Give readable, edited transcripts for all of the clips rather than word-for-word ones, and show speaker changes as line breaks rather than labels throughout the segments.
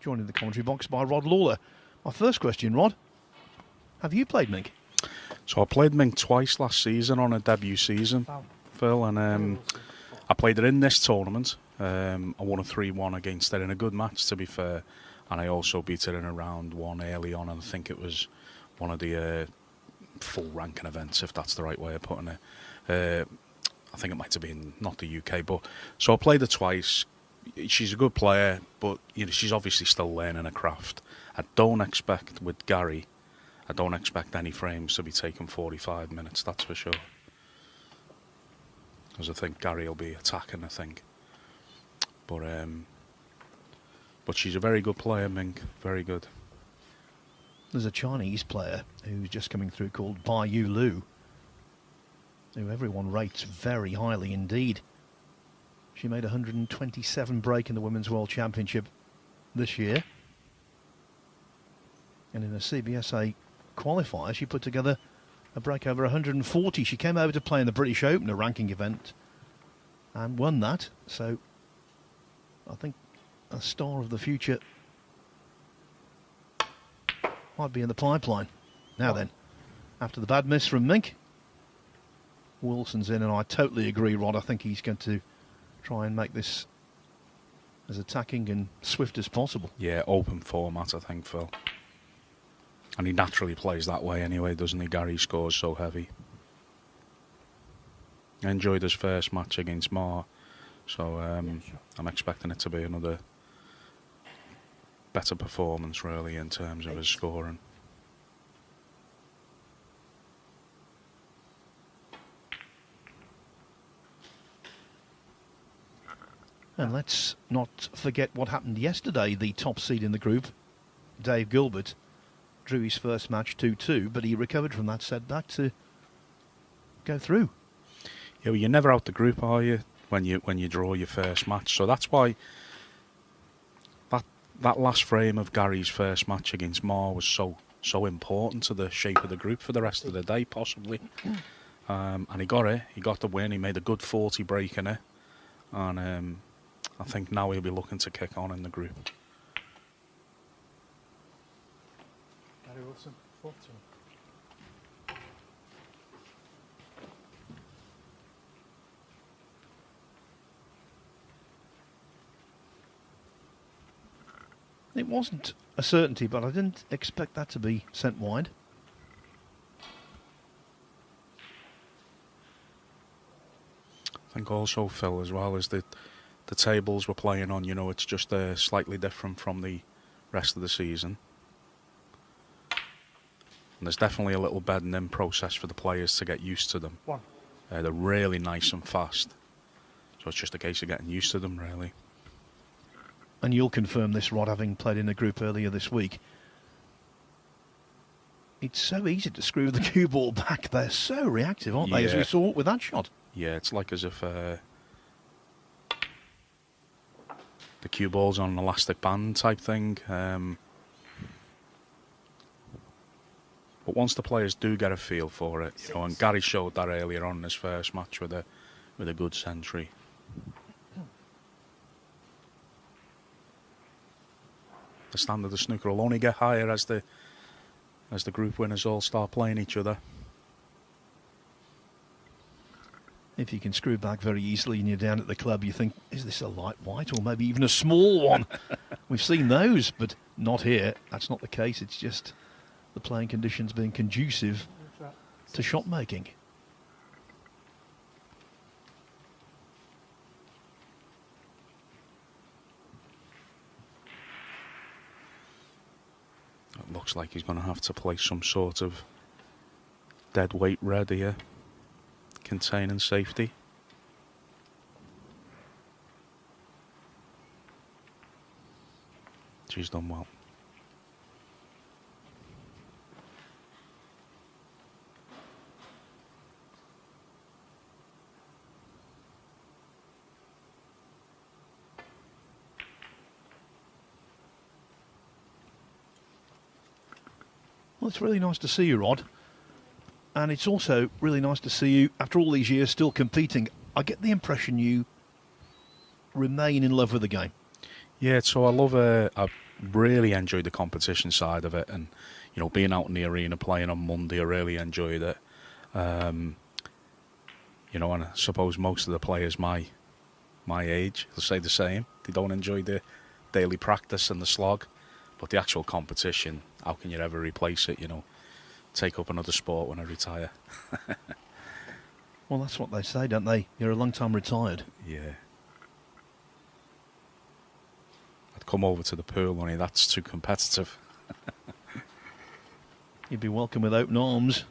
joined in the commentary box by Rod Lawler. My first question, Rod, have you played mink?
So I played mink twice last season on a debut season, Phil, and I played it in this tournament. I won a 3-1 against it in a good match, to be fair, and I also beat it in a round one early on, and I think it was one of the full ranking events, if that's the right way of putting it. I think it might have been not the UK, but so I played her twice. She's a good player, but you know she's obviously still learning her craft. I don't expect with Gary, I don't expect any frames to be taking 45 minutes. That's for sure. Because I think Gary will be attacking. I think, but she's a very good player, Mink. Very good.
There's a Chinese player who's just coming through called Bai Yu Lu, who everyone rates very highly indeed. She made 127 break in the Women's World Championship this year. And in a CBSA qualifier, she put together a break over 140. She came over to play in the British Open, a ranking event, and won that. So I think a star of the future might be in the pipeline. Now then, after the bad miss from Mink, Wilson's in, and I totally agree, Rod. I think he's going to try and make this as attacking and swift as possible.
Yeah, open format, I think, Phil. And he naturally plays that way anyway, doesn't he? Gary scores so heavy. I enjoyed his first match against Ma, so I'm expecting it to be another better performance, really, in terms of his scoring.
And let's not forget what happened yesterday. The top seed in the group, Dave Gilbert, drew his first match 2-2, but he recovered from that setback to go through.
Yeah, well, you're never out the group, are you, when you draw your first match? So that's why that last frame of Gary's first match against Ma was so important to the shape of the group for the rest of the day, possibly. And he got it. He got the win. He made a good 40 break in it. And I think now he'll be looking to kick on in the group.
Gary Wilson, 4-2.
It wasn't a certainty, but I didn't expect that to be sent wide.
I think also, Phil, as well, is that the tables we're playing on, you know, it's just slightly different from the rest of the season. And there's definitely a little bedding in process for the players to get used to them. They're really nice and fast. So it's just a case of getting used to them, really.
And you'll confirm this, Rod, having played in a group earlier this week. It's so easy to screw the cue ball back. They're so reactive, aren't they, as we saw with that shot?
Yeah, it's like as if the cue ball's on an elastic band type thing. But once the players do get a feel for it, you know, and Gary showed that earlier on in his first match with a good century. The standard of snooker will only get higher as the group winners all start playing each other.
If you can screw back very easily and you're down at the club, you think, is this a light white or maybe even a small one? We've seen those, but not here. That's not the case. It's just the playing conditions being conducive to shot making.
It looks like he's going to have to play some sort of dead weight red here, containing safety. She's done well.
Well, it's really nice to see you, Rod. And it's also really nice to see you, after all these years, still competing. I get the impression you remain in love with the game.
Yeah, so I love really enjoyed the competition side of it, and you know, being out in the arena playing on Monday, I really enjoyed it. You know, and I suppose most of the players my age will say the same. They don't enjoy the daily practice and the slog, but the actual competition, how can you ever replace it? You know, take up another sport when I retire.
Well, that's what they say, don't they? You're a long time retired.
Yeah. I'd come over to the pool, only that's too competitive.
You'd be welcome with open arms.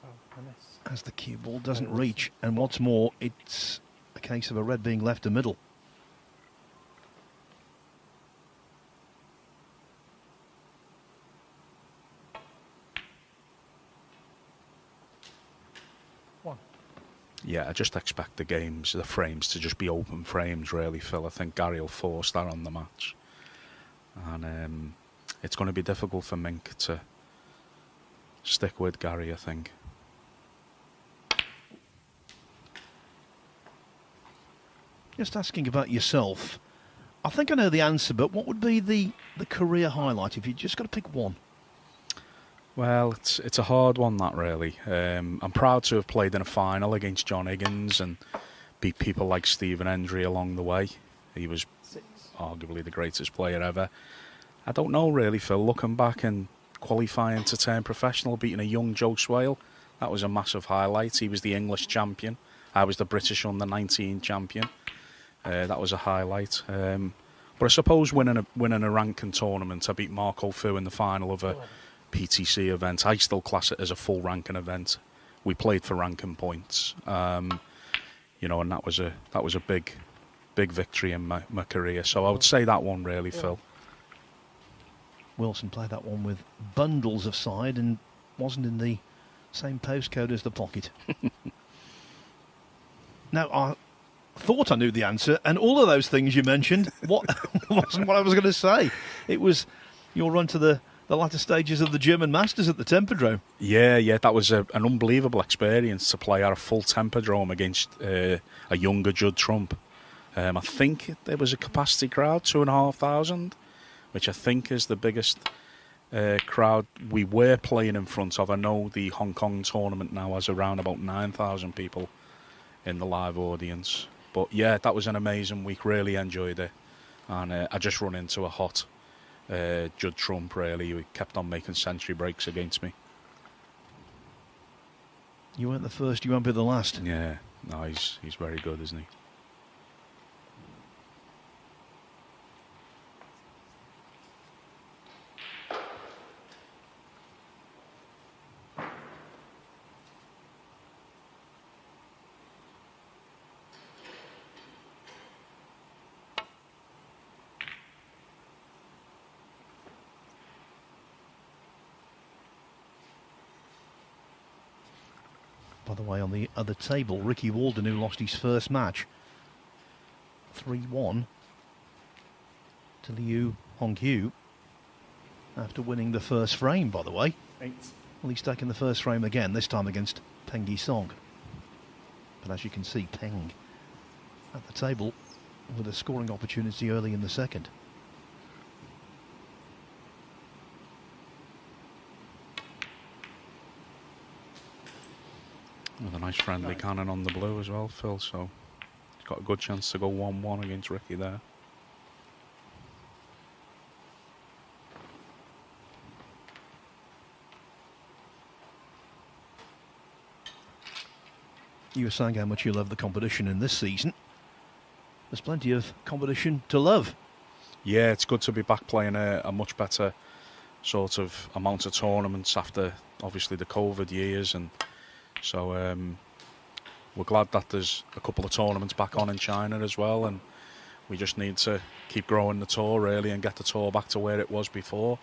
Oh, I miss.
As the cue ball doesn't reach, and what's more, it's a case of a red being left a middle.
One.
Yeah, I just expect the frames to just be open frames, really, Phil. I think Gary will force that on the match. And it's going to be difficult for Mink to stick with Gary, I think.
Just asking about yourself. I think I know the answer, but what would be the career highlight if you just got to pick one?
Well, it's a hard one, that, really. I'm proud to have played in a final against John Higgins and beat people like Stephen Hendry along the way. He was arguably the greatest player ever. I don't know, really, Phil. Looking back and qualifying to turn professional, beating a young Joe Swale, that was a massive highlight. He was the English champion. I was the British under-19 champion. That was a highlight. But I suppose winning a ranking tournament, I beat Marco Fu in the final of a PTC event. I still class it as a full ranking event. We played for ranking points, you know, and that was a big victory in my career. So I would say that one, really, Phil.
Wilson played that one with bundles of side and wasn't in the same postcode as the pocket. Now, I thought I knew the answer, and all of those things you mentioned wasn't what I was going to say. It was your run to the latter stages of the German Masters at the Tempodrome.
Yeah, that was an unbelievable experience to play at a full Tempodrome against a younger Judd Trump. I think there was a capacity crowd, 2,500, which I think is the biggest crowd we were playing in front of. I know the Hong Kong tournament now has around about 9,000 people in the live audience. But yeah, that was an amazing week, really enjoyed it. And I just run into a hot Judd Trump, really, who kept on making century breaks against me.
You weren't the first, you won't be the last.
Yeah, no, he's very good, isn't he?
By the way, on the other table, Ricky Walden, who lost his first match, 3-1 to Liu Honghu after winning the first frame, by the way.
8.
Well, he's taken the first frame again, this time against Peng Yisong. But as you can see, Peng at the table with a scoring opportunity early in the second.
With a nice friendly cannon on the blue as well, Phil, so he's got a good chance to go 1-1 against Ricky there.
You were saying how much you love the competition in this season. There's plenty of competition to love.
Yeah, it's good to be back playing a much better sort of amount of tournaments after, obviously, the COVID years, and so we're glad that there's a couple of tournaments back on in China as well, and we just need to keep growing the tour, really, and get the tour back to where it was before,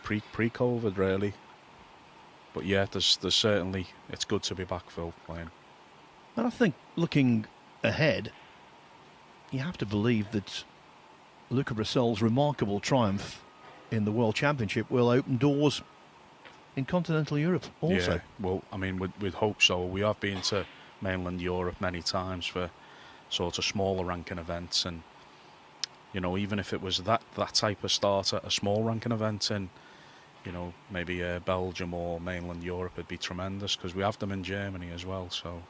pre-COVID, really. But yeah, there's certainly, it's good to be back, Phil, playing.
And I think looking ahead, you have to believe that Luca Brissol's remarkable triumph in the World Championship will open doors in continental Europe also.
Yeah, well, I mean, we'd hope so. We have been to mainland Europe many times for sort of smaller ranking events, and You know, even if it was that type of start at a small ranking event in, you know, maybe Belgium or mainland Europe, it'd be tremendous, because we have them in Germany as well. So,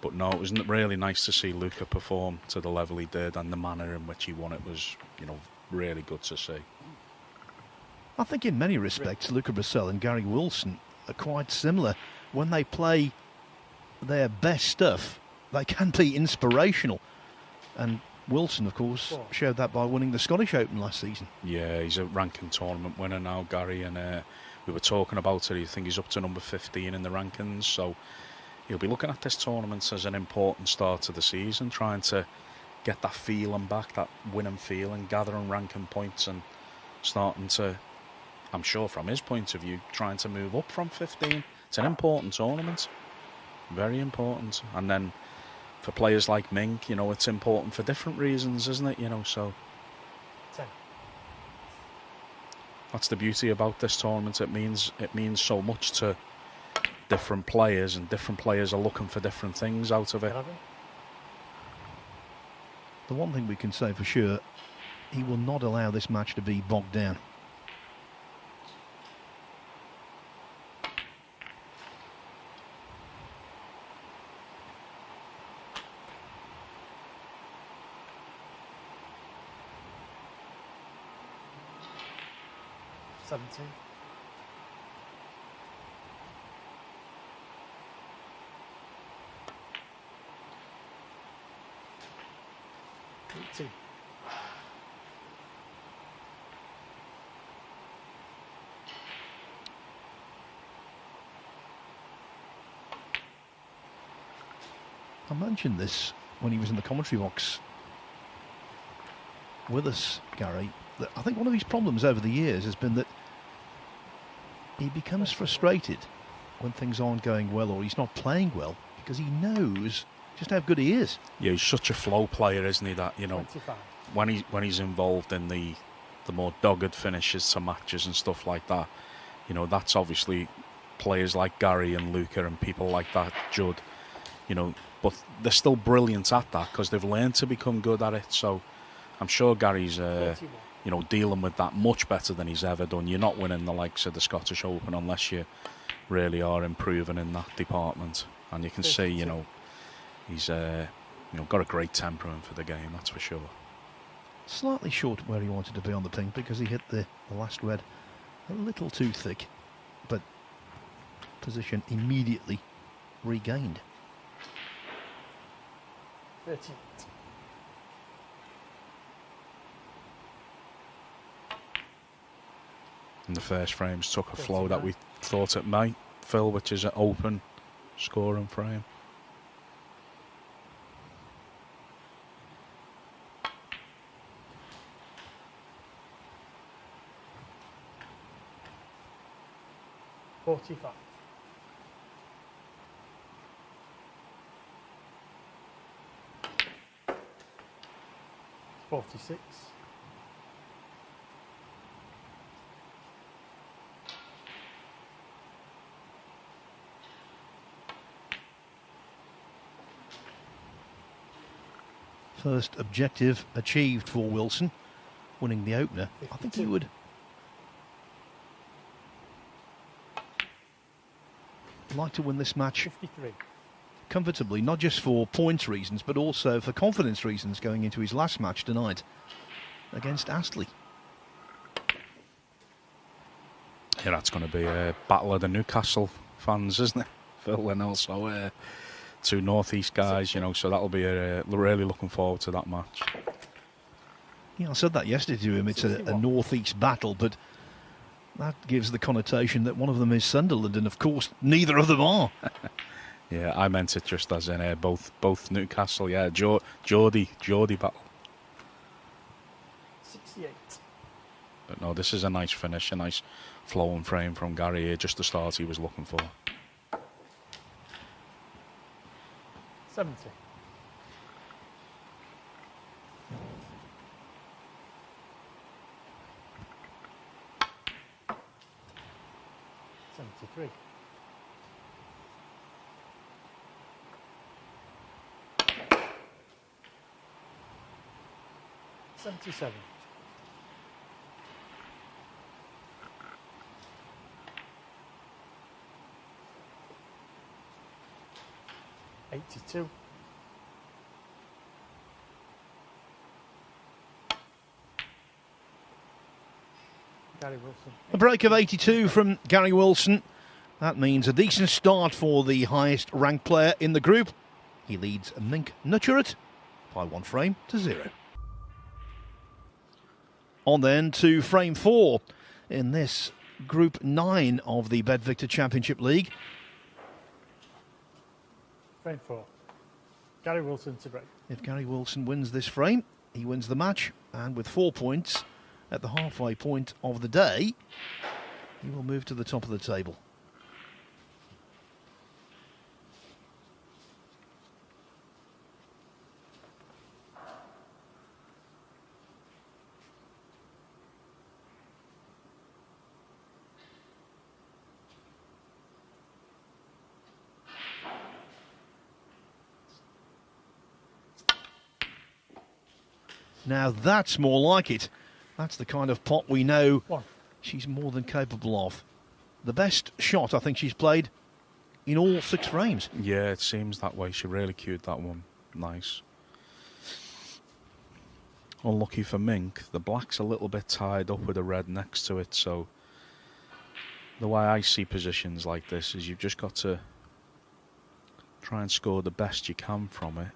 but no, it was really nice to see Luca perform to the level he did, and the manner in which he won it was, you know, really good to see.
I think in many respects, Luca Brecel and Gary Wilson are quite similar. When they play their best stuff, they can be inspirational. And Wilson, of course, showed that by winning the Scottish Open last season.
Yeah, he's a ranking tournament winner now, Gary, and we were talking about it. I think he's up to number 15 in the rankings, so he'll be looking at this tournament as an important start to the season, trying to get that feeling back, that winning feeling, gathering ranking points and starting to, I'm sure from his point of view, trying to move up from 15. It's an important tournament, very important. And then for players like Mink, you know, it's important for different reasons, isn't it? You know, so
10.
That's the beauty about this tournament. It means so much to different players, and different players are looking for different things out of it.
11.
The one thing we can say for sure, he will not allow this match to be bogged down.
Seventeen.
I mentioned this when he was in the commentary box with us, Gary, that I think one of his problems over the years has been that he becomes frustrated when things aren't going well or he's not playing well, because he knows just how good he is.
Yeah, he's such a flow player, isn't he? That, you know,
25.
when he's involved in the more dogged finishes to matches and stuff like that, you know, that's obviously players like Gary and Luca and people like that, Judd, you know, but they're still brilliant at that because they've learned to become good at it. So I'm sure Gary's, you know, dealing with that much better than he's ever done. You're not winning the likes of the Scottish Open unless you really are improving in that department. And you can see, you know, he's you know, got a great temperament for the game, that's for sure.
Slightly short where he wanted to be on the pink because he hit the last red a little too thick, but position immediately regained.
38.
And the first frames took a flow that we thought it might, Phil, which is an open scoring frame.
$45. 46.
First objective achieved for Wilson, winning the opener. I think he would like to win this match
53.
comfortably, not just for points reasons, but also for confidence reasons going into his last match tonight against Astley.
Yeah, that's going to be a battle of the Newcastle fans, isn't it, Phil? And also two Northeast guys, you know, so that'll be really looking forward to that match.
Yeah, I said that yesterday to him. It's a Northeast battle, but that gives the connotation that one of them is Sunderland, and of course neither of them are.
Yeah, I meant it just as in both Newcastle. Yeah, Geordie battle.
68.
But no, this is a nice finish, a nice flowing frame from Gary here, just the start he was looking for.
70. $73. 77. 82. Gary Wilson.
A break of 82 from Gary Wilson. That means a decent start for the highest ranked player in the group. He leads minknutcharut by 1 frame to 0. On then to frame 4 in this Group 9 of the Bedvictor Championship League.
Frame 4. Gary Wilson to break.
If Gary Wilson wins this frame, he wins the match, and with 4 points at the halfway point of the day, he will move to the top of the table. Now that's more like it. That's the kind of pot we know she's more than capable of. The best shot I think she's played in all 6 frames.
Yeah, it seems that way. She really cued that one. Nice. Unlucky for Mink. The black's a little bit tied up with the red next to it, so the way I see positions like this is you've just got to try and score the best you can from it.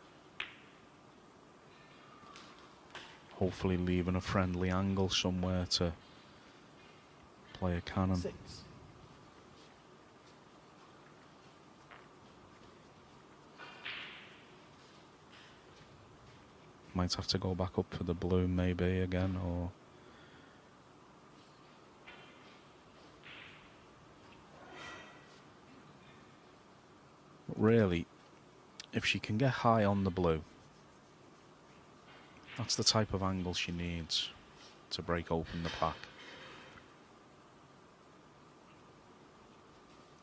Hopefully leaving a friendly angle somewhere to play a cannon.
6.
Might have to go back up for the blue maybe again, or but really, if she can get high on the blue, that's the type of angle she needs to break open the pack.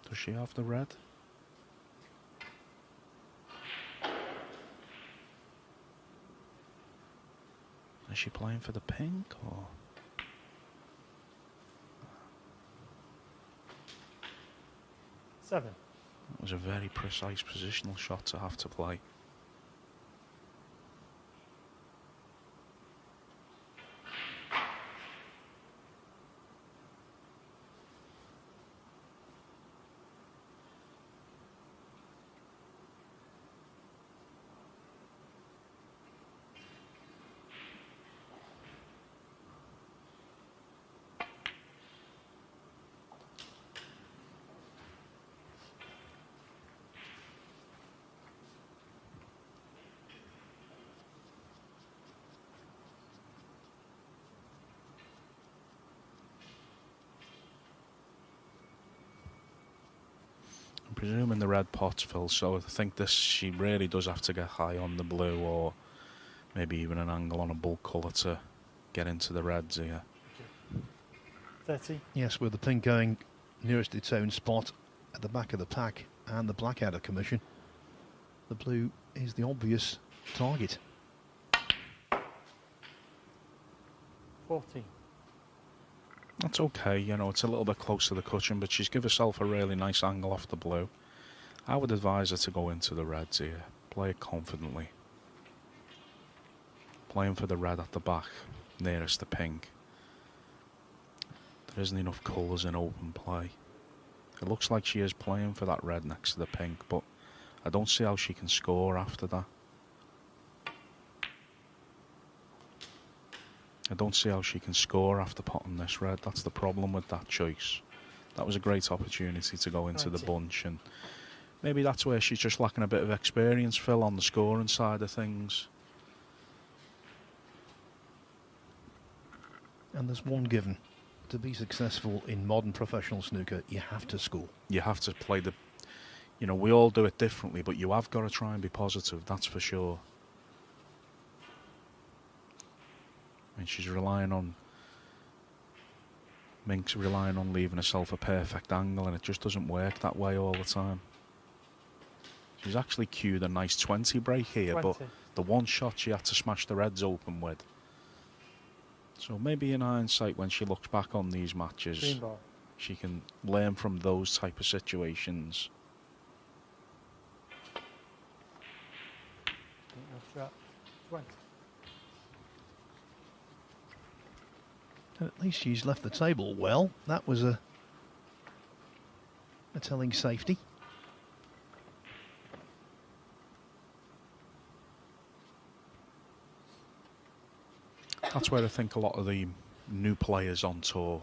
Does she have the red? Is she playing for the pink, or?
Seven.
That was a very precise positional shot to have to play. Presuming the red pot's full, so I think this, she really does have to get high on the blue, or maybe even an angle on a bulk colour to get into the reds here.
30.
Yes, with the pink going nearest its own spot at the back of the pack and the black out of commission, the blue is the obvious target.
14.
That's okay, you know, it's a little bit close to the cushion, but she's given herself a really nice angle off the blue. I would advise her to go into the reds here. Play it confidently. Playing for the red at the back, nearest the pink. There isn't enough colours in open play. It looks like she is playing for that red next to the pink, but I don't see how she can score after that. I don't see how she can score after potting this red. That's the problem with that choice. That was a great opportunity to go into the bunch, and maybe that's where she's just lacking a bit of experience, Phil, on the scoring side of things.
And there's one given. To be successful in modern professional snooker, you have to score.
You have to play the... You know, we all do it differently, but you have got to try and be positive, that's for sure. And she's relying on... Mink's relying on leaving herself a perfect angle, and it just doesn't work that way all the time. She's actually cued a nice 20 break here,
20.
but the one shot she had to smash the reds open with So maybe in hindsight, when she looks back on these
Green
matches,
ball.
she can learn from those type of situations.
Nutcharut. 20.
And at least she's left the table well. That was a telling safety.
That's where I think a lot of the new players on tour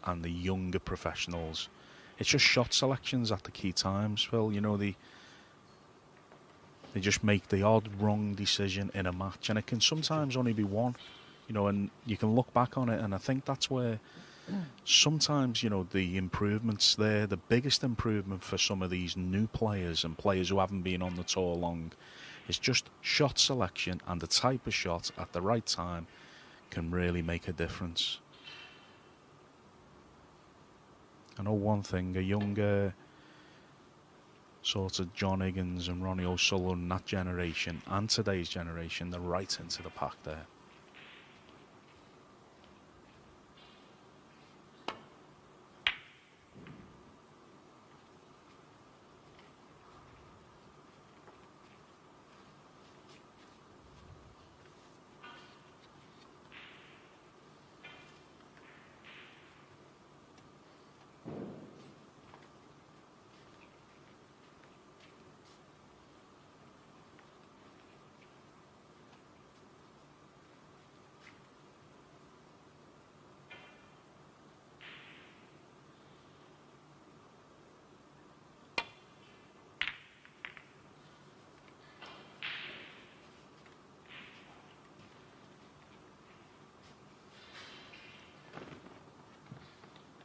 and the younger professionals, it's just shot selections at the key times, Phil. You know, they just make the odd wrong decision in a match, and it can sometimes only be one, you know, and you can look back on it, and I think that's where sometimes, you know, the improvements there, the biggest improvement for some of these new players and players who haven't been on the tour long, is just shot selection, and the type of shot at the right time can really make a difference. I know one thing, a younger sort of John Higgins and Ronnie O'Sullivan, that generation, and today's generation, they're right into the pack there.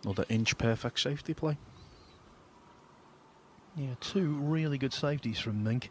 Another inch perfect safety play.
Yeah, two really good safeties from Mink.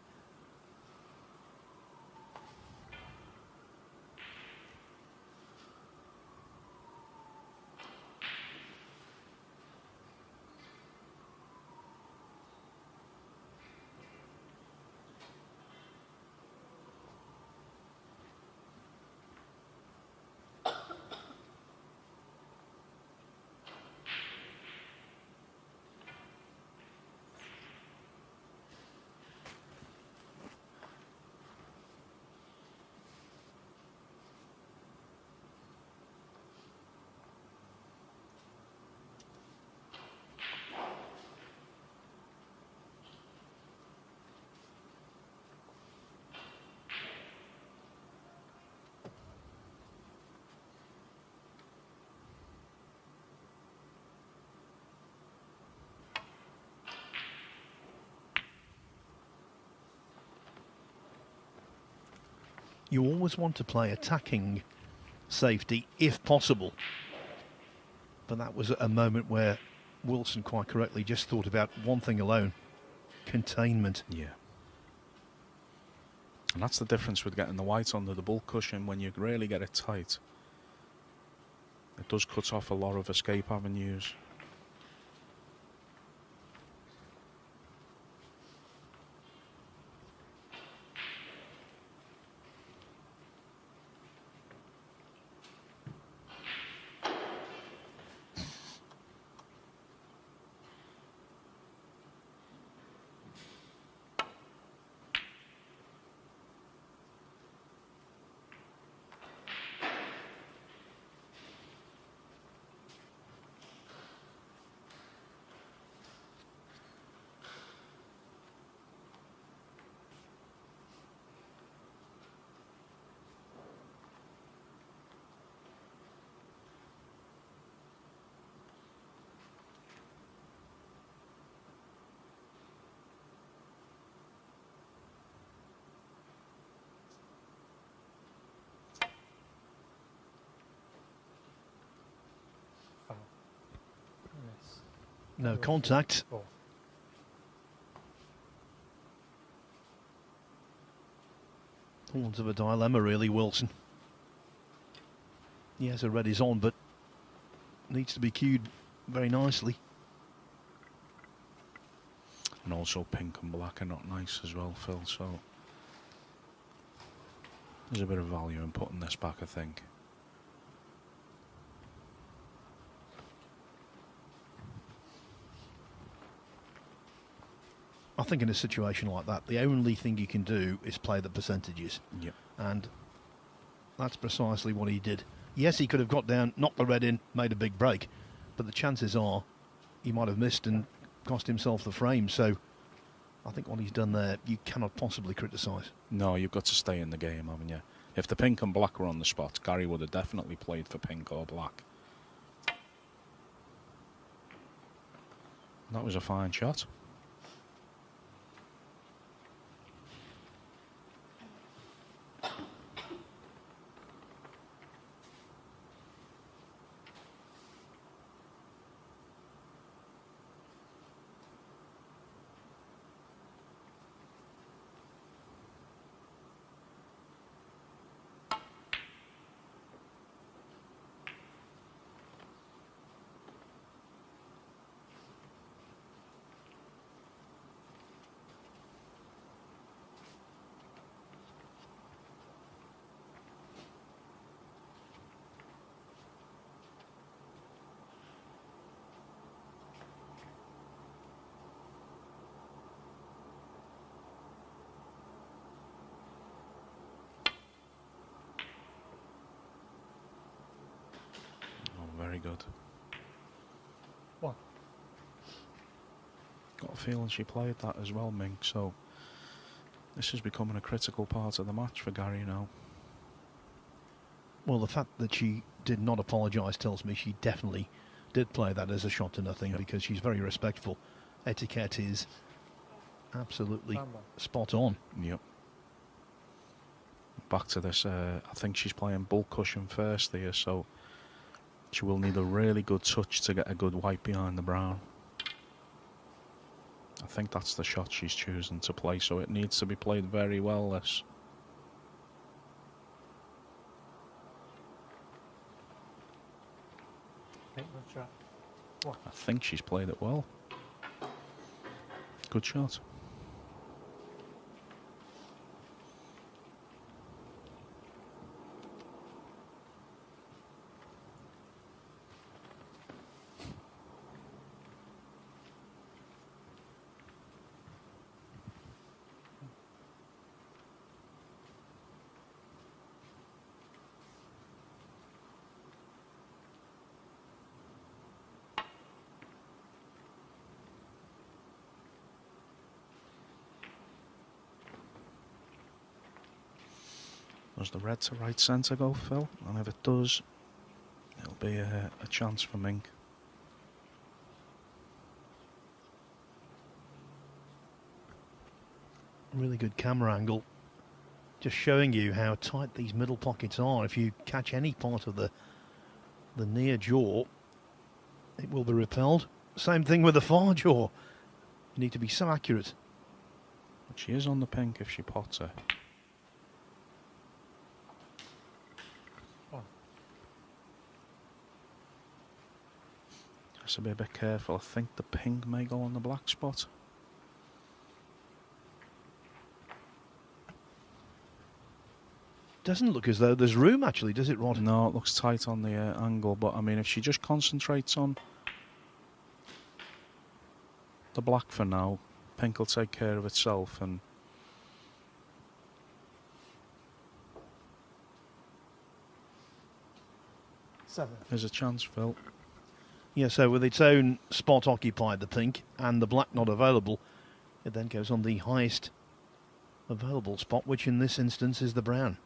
You always want to play attacking safety if possible. But that was a moment where Wilson quite correctly just thought about one thing alone: containment.
Yeah. And that's the difference with getting the white under the bull cushion. When you really get it tight, it does cut off a lot of escape avenues.
Foul. Yes.
No contact.
Ball.
Horns of a dilemma, really, Wilson. He has a red is on, but needs to be cued very nicely.
And also pink and black are not nice as well, Phil, so there's a bit of value in putting this back, I think.
I think in a situation like that, the only thing you can do is play the percentages.
Yep.
And that's precisely what he did. Yes, he could have got down, knocked the red in, made a big break, but the chances are he might have missed and cost himself the frame. So I think what he's done there, you cannot possibly criticise.
No, you've got to stay in the game, haven't you? If the pink and black were on the spot, Gary would have definitely played for pink or black. That was a fine shot. Very good.
One.
Got a feeling she played that as well, Mink, so this is becoming a critical part of the match for Gary now.
Well, the fact that she did not apologise tells me she definitely did play that as a shot to nothing, because she's very respectful. Etiquette is absolutely spot on.
Yep. Back to this, I think she's playing bull cushion first here, so she will need a really good touch to get a good white behind the brown. I think that's the shot she's choosing to play, so it needs to be played very well, this. I think she's played it well. Good shot. Does the red to right centre go, Phil? And if it does, it'll be a chance for Mink.
Really good camera angle. Just showing you how tight these middle pockets are. If you catch any part of the near jaw, it will be repelled. Same thing with the far jaw. You need to be so accurate.
But she is on the pink if she pots her. Has to be a bit careful. I think the pink may go on the black spot.
Doesn't look as though there's room, actually, does it, Rod?
No, it looks tight on the angle, but I mean, if she just concentrates on the black for now, pink will take care of itself. And
Seven.
There's a chance, Phil.
Yeah, so with its own spot occupied, the pink, and the black not available, it then goes on the highest available spot, which in this instance is the brown.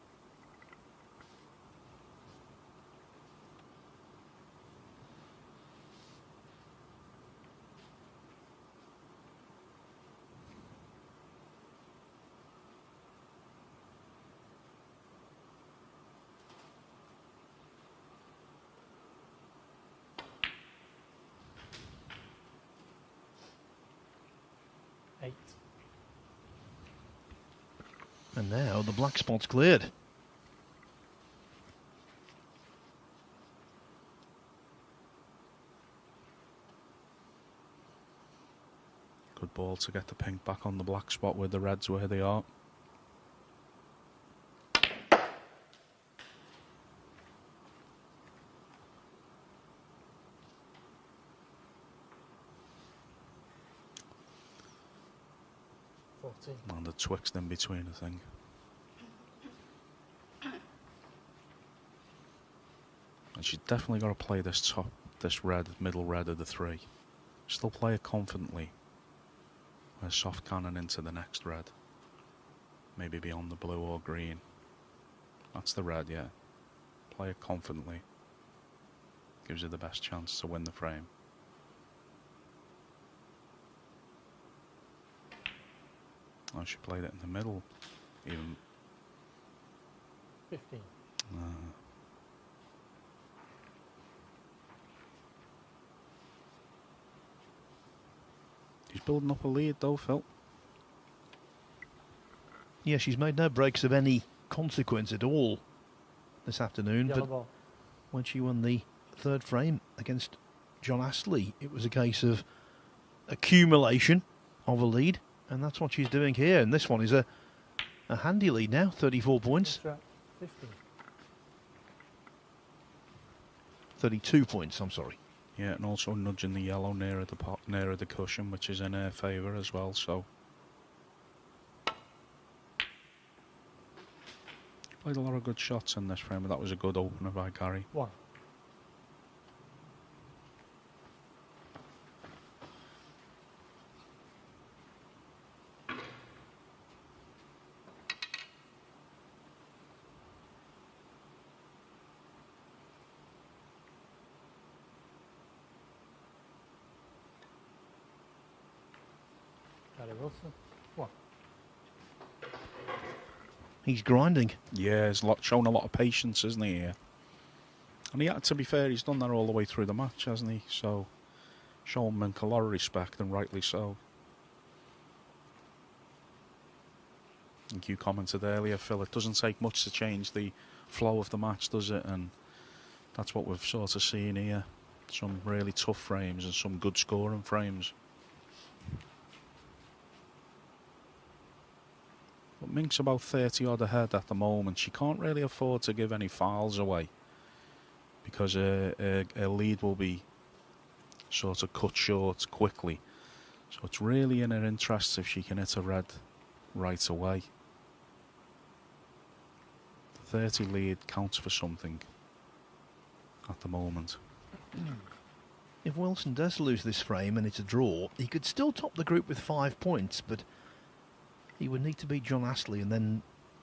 Eight.
And now the black spot's cleared.
Good ball to get the pink back on the black spot with the reds where they are.
14.
And the twixt in between, I think. And she's definitely got to play this middle red of the three. Still play it confidently. A soft cannon into the next red. Maybe beyond the blue or green. That's the red, yeah. Play it confidently. Gives you the best chance to win the frame. Oh, she played it in the middle. Even.
15.
He's building up a lead though, Phil.
Yeah, she's made no breaks of any consequence at all this afternoon.
Yellow
but
ball.
when she won the third frame against John Astley, it was a case of accumulation of a lead, and that's what she's doing here. And this one is a handy lead now, 34 points.
That's right. 15.
32 points, I'm sorry.
Yeah, and also nudging the yellow nearer the pot, nearer the cushion, which is in her favour as well. So played a lot of good shots in this frame, but that was a good opener by Gary.
1. Gary Wilson. 1.
He's grinding.
Yeah, he's shown a lot of patience, isn't he? Here? And to be fair, he's done that all the way through the match, hasn't he? So, shown Mink a lot of respect, and rightly so. I think you commented earlier, Phil, it doesn't take much to change the flow of the match, does it? And that's what we've sort of seen here. Some really tough frames and some good scoring frames. But Mink's about 30 odd ahead at the moment. She can't really afford to give any fouls away, because her lead will be sort of cut short quickly. So it's really in her interests if she can hit a red right away. The 30 lead counts for something at the moment.
If Wilson does lose this frame and it's a draw, he could still top the group with 5 points, but he would need to beat John Astley, and then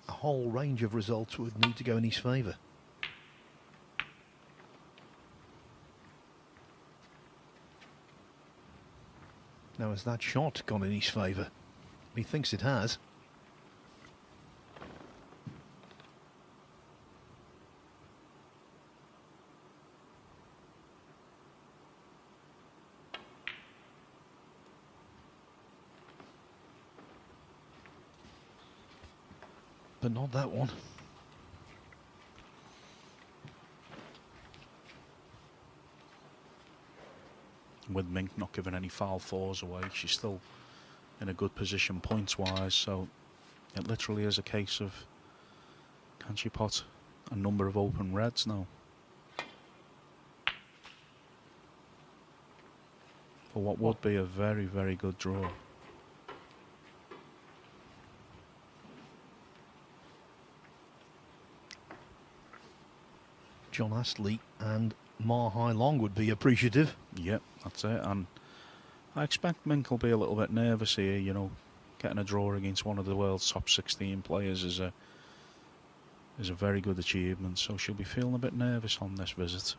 a whole range of results would need to go in his favour. Now, has that shot gone in his favour? He thinks it has. But not that one.
With Mink not giving any foul fours away, she's still in a good position points-wise, so it literally is a case of, can she pot a number of open reds now? For what would be a very, very good draw.
John Astley and Ma Hai Long would be appreciative.
Yep, that's it. And I expect Mink will be a little bit nervous here, you know. Getting a draw against one of the world's top 16 players is a very good achievement, so she'll be feeling a bit nervous on this visit.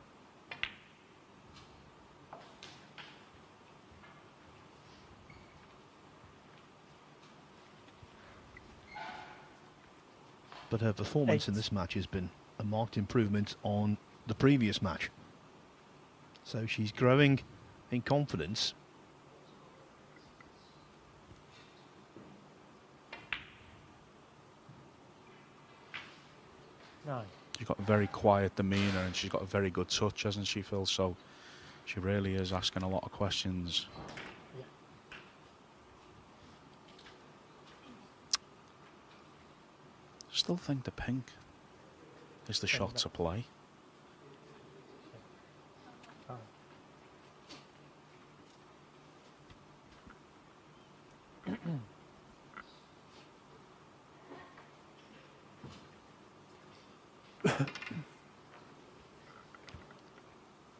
But her performance in this match has been a marked improvement on the previous match. So she's growing in confidence.
Nine.
She's got a very quiet demeanour and she's got a very good touch, hasn't she, Phil? So she really is asking a lot of questions.
Yeah.
Still think the pink is the shot to play.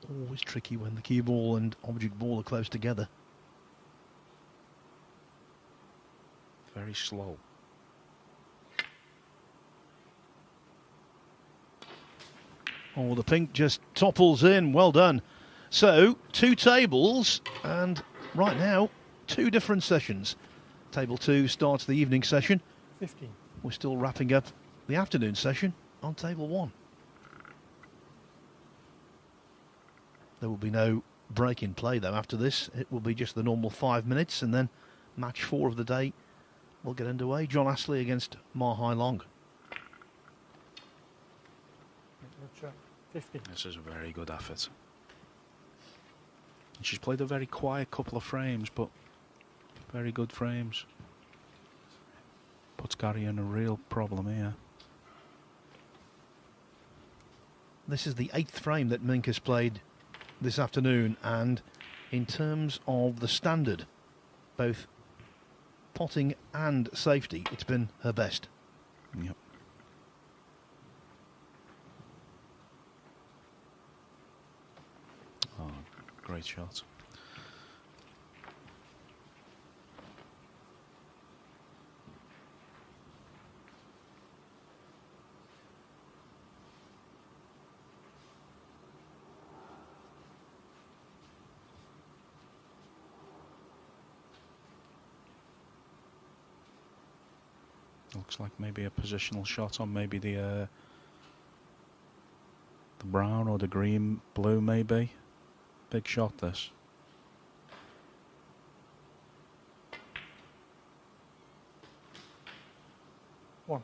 Always tricky when the cue ball and object ball are close together.
Very slow.
Oh, the pink just topples in. Well done. So, 2 tables, and right now, 2 different sessions. Table 2 starts the evening session.
15.
We're still wrapping up the afternoon session on table 1. There will be no break in play, though, after this. It will be just the normal 5 minutes, and then match 4 of the day will get underway. John Astley against Ma Hai Long.
Nutcharut, 15.
This is a very good effort. And she's played a very quiet couple of frames, but very good frames. Puts Gary in a real problem here.
This is the 8th frame that Mink has played this afternoon, and in terms of the standard, both potting and safety, it's been her best.
Yep. Oh, great shot. Looks like maybe a positional shot on maybe the brown or the green blue, maybe. Big shot this.
One.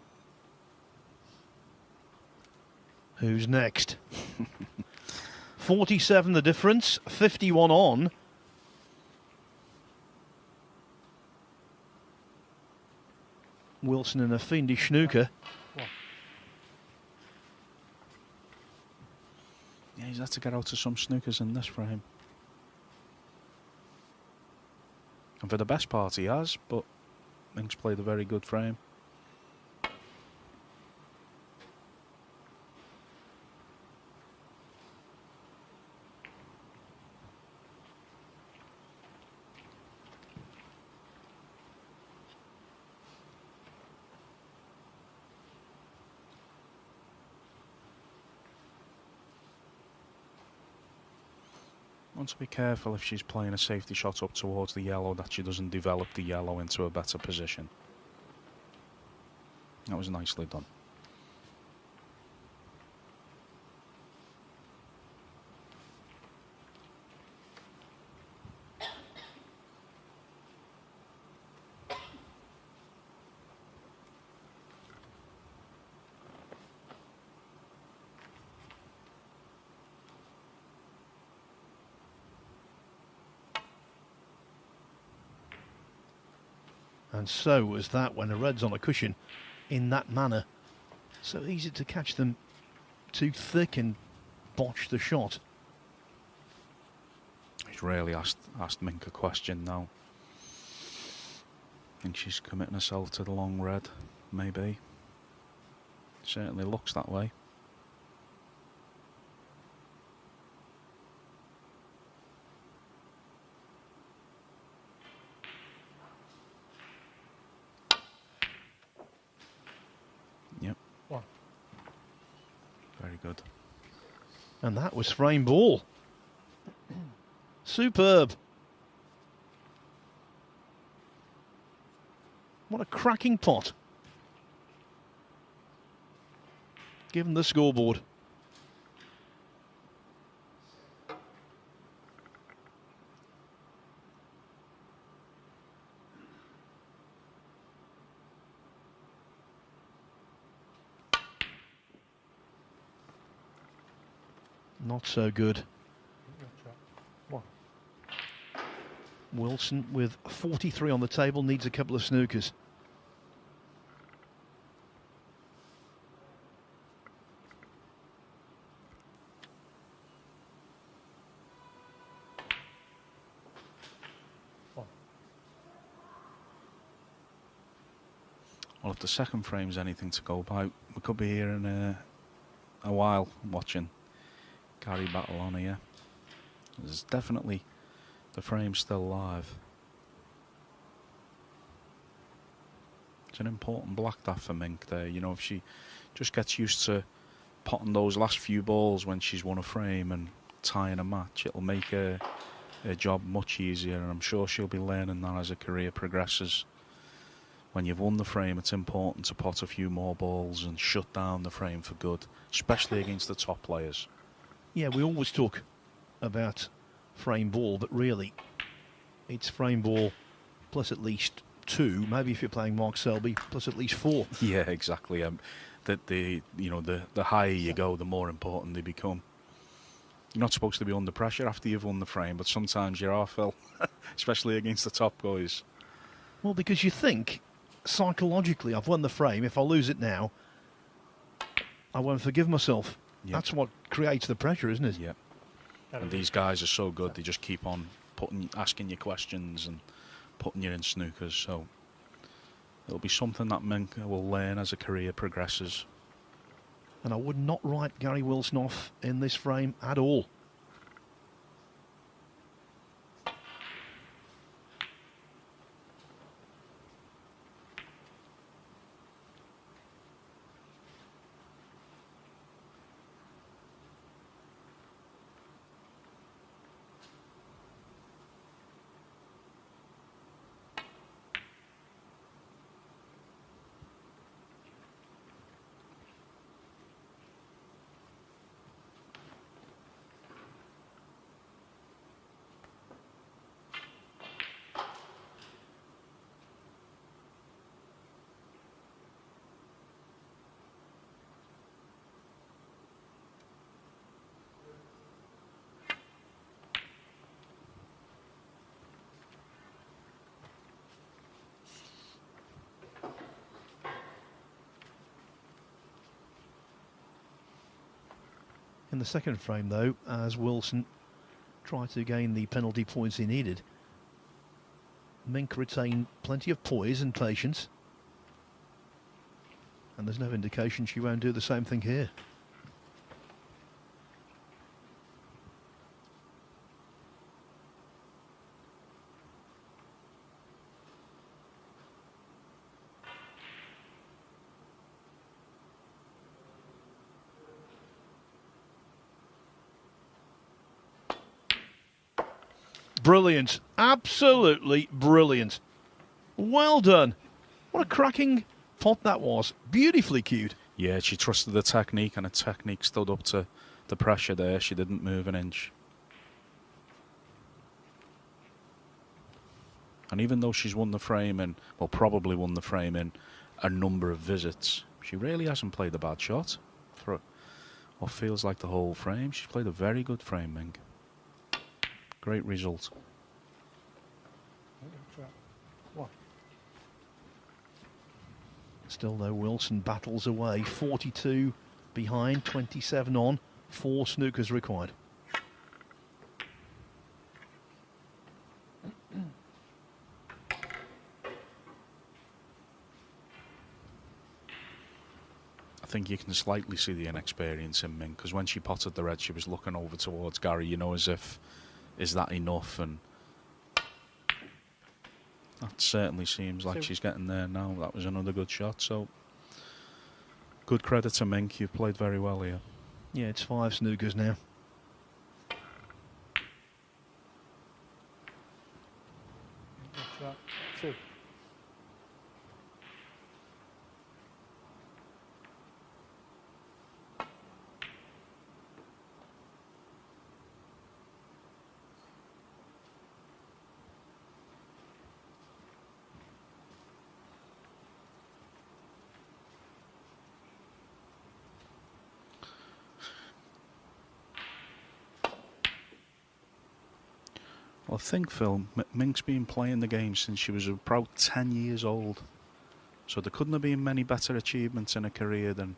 Who's next? 47 the difference, 51 on. Wilson in a fiendish snooker.
Yeah, he's had to get out of some snookers in this frame. And for the best part he has, but Mink's played a very good frame. Want to be careful if she's playing a safety shot up towards the yellow that she doesn't develop the yellow into a better position. That was nicely done.
And so was that when a red's on a cushion in that manner. So easy to catch them too thick and botch the shot.
He's really asked Mink a question now. I think she's committing herself to the long red, maybe. Certainly looks that way. Yep.
One.
Very good.
And that was frame ball. Superb. What a cracking pot. Given the scoreboard. Not so good.
One.
Wilson with 43 on the table needs a couple of snookers.
One.
Well, if the second frame's anything to go by, we could be hearing a while watching Gary battle on here. There's definitely the frame still live. It's an important black that for Mink there. You know, if she just gets used to potting those last few balls when she's won a frame and tying a match, it'll make her job much easier, and I'm sure she'll be learning that as her career progresses. When you've won the frame, it's important to pot a few more balls and shut down the frame for good, especially against the top players.
Yeah, we always talk about frame ball, but really it's frame ball plus at least 2, maybe if you're playing Mark Selby, plus at least 4.
Yeah, exactly. The higher you go, the more important they become. You're not supposed to be under pressure after you've won the frame, but sometimes you are, Phil, especially against the top guys.
Well, because you think, psychologically, I've won the frame, if I lose it now, I won't forgive myself. Yep. That's what creates the pressure, isn't it?
Yeah. And these guys are so good, they just keep on asking you questions and putting you in snookers, so it'll be something that Mink will learn as a career progresses.
And I would not write Gary Wilson off in this frame at all. In the second frame, though, as Wilson tried to gain the penalty points he needed, Mink retained plenty of poise and patience. And there's no indication she won't do the same thing here. Brilliant. Absolutely brilliant. Well done. What a cracking pot that was. Beautifully cued.
Yeah, she trusted the technique, and her technique stood up to the pressure there. She didn't move an inch. And even though she's won the frame in, well, probably won the frame in a number of visits, she really hasn't played a bad shot for what feels like the whole frame. She's played a very good frame, Mink. Great result.
Still, though, Wilson battles away. 42 behind, 27 on. 4 snookers required.
I think you can slightly see the inexperience in Mink, because when she potted the red, she was looking over towards Gary, you know, as if, is that enough? And that certainly seems like she's getting there now. That was another good shot, so good credit to Mink. You've played very well here.
Yeah, it's 5 snookers now.
Two.
Well, I think, Phil, Mink's been playing the game since she was about 10 years old. So there couldn't have been many better achievements in her career than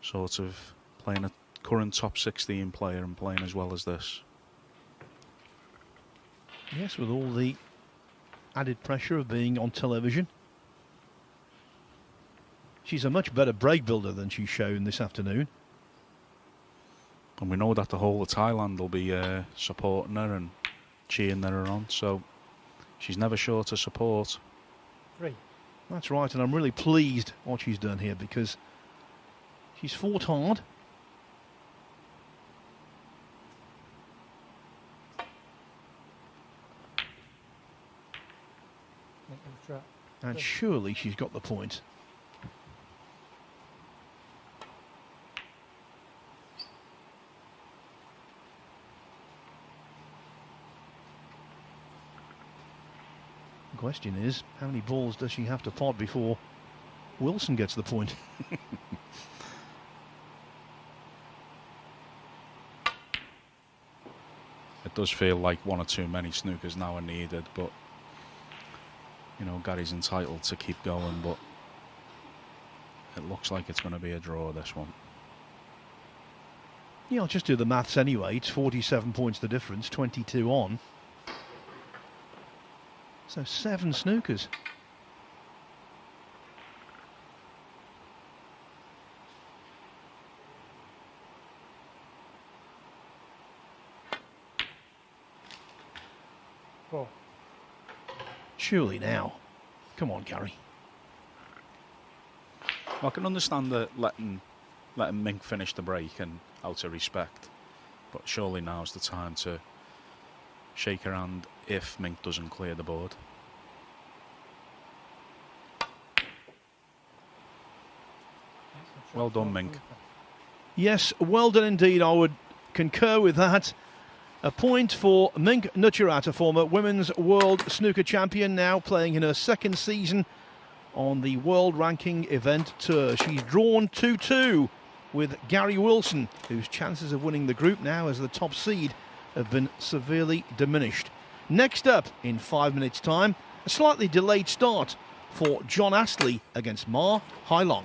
sort of playing a current top 16 player and playing as well as this.
Yes, with all the added pressure of being on television. She's a much better break builder than she's shown this afternoon.
And we know that the whole of Thailand will be supporting her and cheering her on, so she's never short of support.
3.
That's right, and I'm really pleased what she's done here because she's fought hard.
Minknutcharut.
And surely she's got the point. The question is, how many balls does she have to pot before Wilson gets the point?
It does feel like one or too many snookers now are needed, but you know, Gary's entitled to keep going, but it looks like it's going to be a draw, this one.
Yeah, I'll just do the maths anyway. It's 47 points the difference, 22 on. So 7 snookers.
Four.
Surely now. Come on, Gary.
Well, I can understand that letting Mink finish the break and out of respect, but surely now's the time to shake her hand if Mink doesn't clear the board. Well done, Mink.
Yes, well done indeed. I would concur with that. A point for Minknutcharut, a former women's world snooker champion, now playing in her 2nd season on the world ranking event tour. She's drawn 2-2 with Gary Wilson, whose chances of winning the group now as the top seed have been severely diminished. Next up, in 5 minutes' time, a slightly delayed start for John Astley against Ma Hailong.